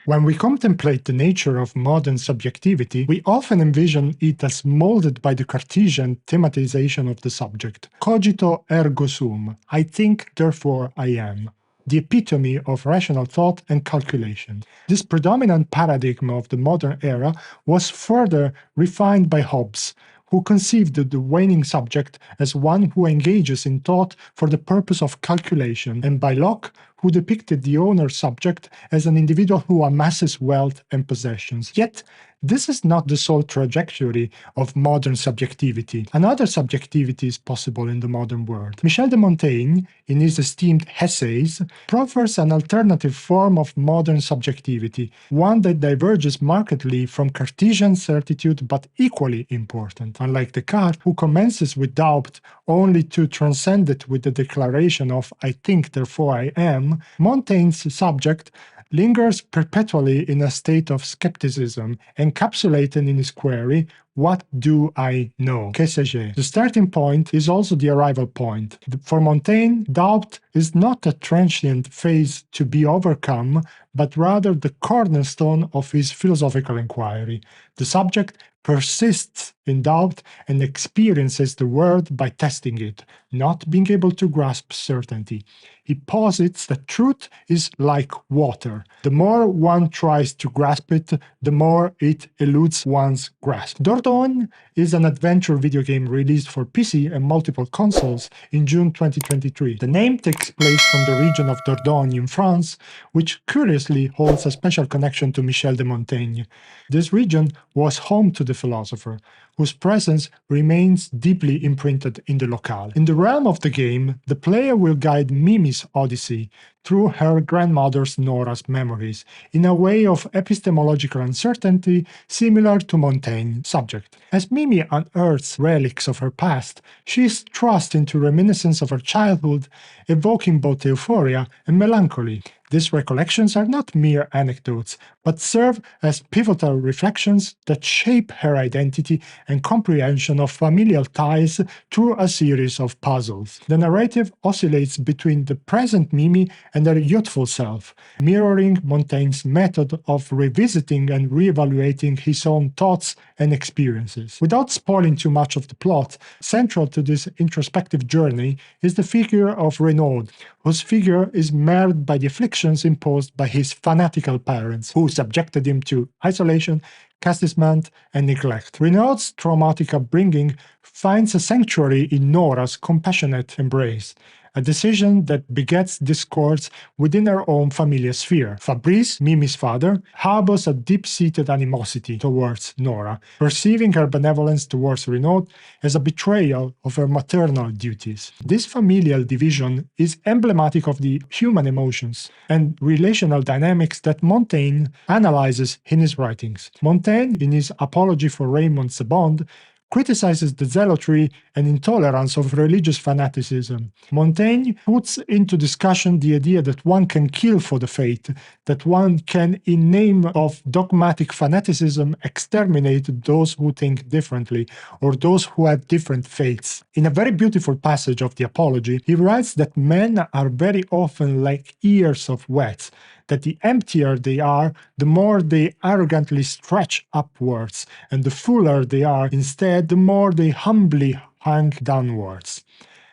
When we contemplate the nature of modern subjectivity, we often envision it as molded by the Cartesian thematization of the subject. Cogito ergo sum, I think, therefore I am. The epitome of rational thought and calculation. This predominant paradigm of the modern era was further refined by Hobbes, who conceived the waning subject as one who engages in thought for the purpose of calculation, and by Locke, who depicted the owner subject as an individual who amasses wealth and possessions. Yet, this is not the sole trajectory of modern subjectivity. Another subjectivity is possible in the modern world. Michel de Montaigne, in his esteemed Essays, proffers an alternative form of modern subjectivity, one that diverges markedly from Cartesian certitude but equally important. Unlike Descartes, who commences with doubt only to transcend it with the declaration of I think, therefore I am, Montaigne's subject lingers perpetually in a state of skepticism, encapsulated in his query, what do I know? Que sais-je? The starting point is also the arrival point. For Montaigne, doubt is not a transient phase to be overcome, but rather the cornerstone of his philosophical inquiry. The subject persists in doubt and experiences the world by testing it, not being able to grasp certainty. He posits that truth is like water. The more one tries to grasp it, the more it eludes one's grasp. Dordogne is an adventure video game released for PC and multiple consoles in June 2023. The name takes place from the region of Dordogne in France, which curiously holds a special connection to Michel de Montaigne. This region was home to the philosopher, whose presence remains deeply imprinted in the locale. In the realm of the game, the player will guide Mimi's odyssey through her grandmother's Nora's memories, in a way of epistemological uncertainty similar to Montaigne's subject. As Mimi unearths relics of her past, she is thrust into reminiscence of her childhood, evoking both euphoria and melancholy. These recollections are not mere anecdotes, but serve as pivotal reflections that shape her identity and comprehension of familial ties through a series of puzzles. The narrative oscillates between the present Mimi and her youthful self, mirroring Montaigne's method of revisiting and reevaluating his own thoughts and experiences. Without spoiling too much of the plot, central to this introspective journey is the figure of Renaud, whose figure is marred by the afflictions imposed by his fanatical parents, who subjected him to isolation, chastisement, and neglect. Renaud's traumatic upbringing finds a sanctuary in Nora's compassionate embrace, a decision that begets discourse within her own familiar sphere. Fabrice, Mimi's father, harbors a deep-seated animosity towards Nora, perceiving her benevolence towards Renaud as a betrayal of her maternal duties. This familial division is emblematic of the human emotions and relational dynamics that Montaigne analyzes in his writings. Montaigne, in his Apology for Raymond Sebond, criticizes the zealotry and intolerance of religious fanaticism. Montaigne puts into discussion the idea that one can kill for the faith, that one can, in name of dogmatic fanaticism, exterminate those who think differently, or those who have different faiths. In a very beautiful passage of the Apology, he writes that men are very often like ears of wheat, that the emptier they are, the more they arrogantly stretch upwards, and the fuller they are instead, the more they humbly hang downwards.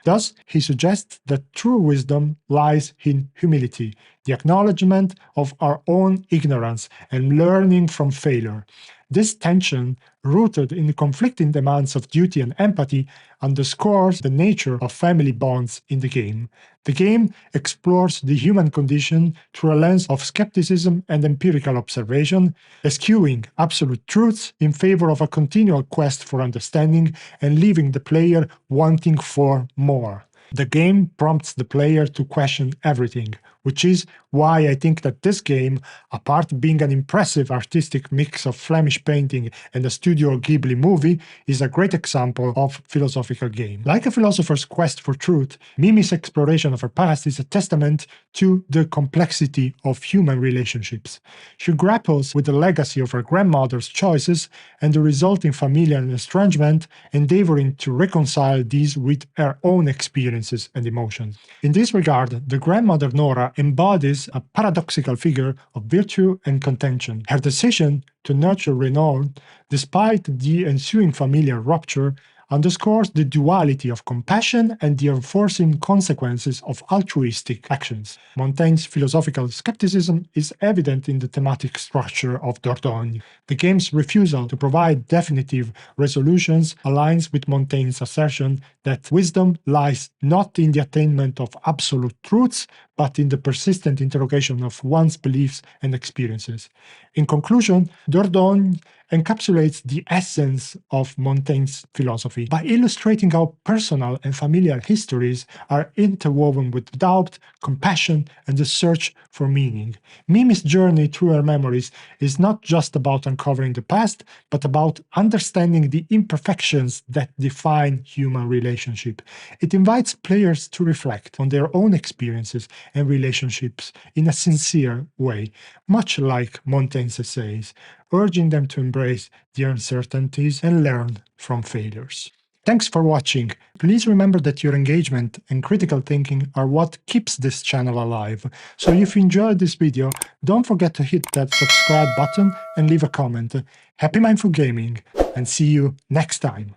Thus, he suggests that true wisdom lies in humility, the acknowledgement of our own ignorance and learning from failure. This tension, rooted in the conflicting demands of duty and empathy, underscores the nature of family bonds in the game. The game explores the human condition through a lens of skepticism and empirical observation, eschewing absolute truths in favor of a continual quest for understanding and leaving the player wanting for more. The game prompts the player to question everything, which is why I think that this game, apart being an impressive artistic mix of Flemish painting and a Studio Ghibli movie, is a great example of philosophical game. Like a philosopher's quest for truth, Mimi's exploration of her past is a testament to the complexity of human relationships. She grapples with the legacy of her grandmother's choices and the resulting familial estrangement, endeavoring to reconcile these with her own experiences and emotions. In this regard, the grandmother Nora Nora embodies a paradoxical figure of virtue and contention. Her decision to nurture renown, despite the ensuing familial rupture, underscores the duality of compassion and the enforcing consequences of altruistic actions. Montaigne's philosophical skepticism is evident in the thematic structure of Dordogne. The game's refusal to provide definitive resolutions aligns with Montaigne's assertion that wisdom lies not in the attainment of absolute truths, but in the persistent interrogation of one's beliefs and experiences. In conclusion, Dordogne encapsulates the essence of Montaigne's philosophy by illustrating how personal and familial histories are interwoven with doubt, compassion, and the search for meaning. Mimi's journey through her memories is not just about uncovering the past, but about understanding the imperfections that define human relationship. It invites players to reflect on their own experiences and relationships in a sincere way, much like Montaigne's essays, urging them to embrace the uncertainties and learn from failures. Thanks for watching. Please remember that your engagement and critical thinking are what keeps this channel alive. So if you enjoyed this video, don't forget to hit that subscribe button and leave a comment. Happy Mindful Gaming, and see you next time.